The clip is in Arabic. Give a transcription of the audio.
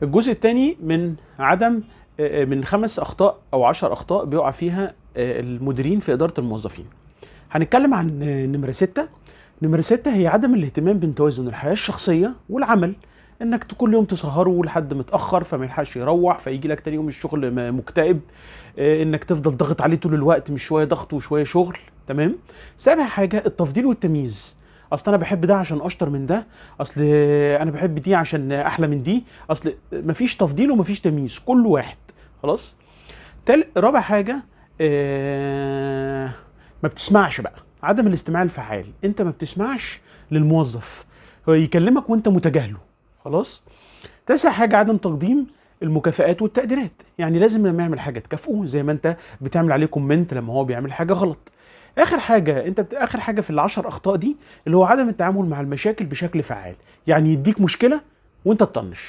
الجزء الثاني من عدم من 5 اخطاء او 10 اخطاء بيقع فيها المديرين في اداره الموظفين. هنتكلم عن نمره 6. نمره 6 هي عدم الاهتمام بين توازن الحياه الشخصيه والعمل، انك كل يوم تسهروا لحد متاخر فما يلحقش يروح فيجي لك تاني يوم الشغل مكتئب، انك تفضل ضغط عليه طول الوقت، مش شويه ضغط وشويه شغل. تمام. سابع حاجه التفضيل والتمييز. اصل انا بحب ده عشان اشطر من ده، اصل انا بحب دي عشان احلى من دي، اصل مفيش تفضيل ومفيش تمييز، كل واحد. خلاص. رابع حاجه ما بتسمعش بقى، عدم الاستماع الفعال. انت ما بتسمعش للموظف، هو يكلمك وانت متجاهله. خلاص. تاسع حاجه عدم تقديم المكافآت والتقديرات، يعني لازم لما يعمل حاجه تكافئه زي ما انت بتعمل عليه كومنت لما هو بيعمل حاجه غلط. اخر حاجه في العشر اخطاء دي اللي هو عدم التعامل مع المشاكل بشكل فعال، يعني يديك مشكله وانت تطنش.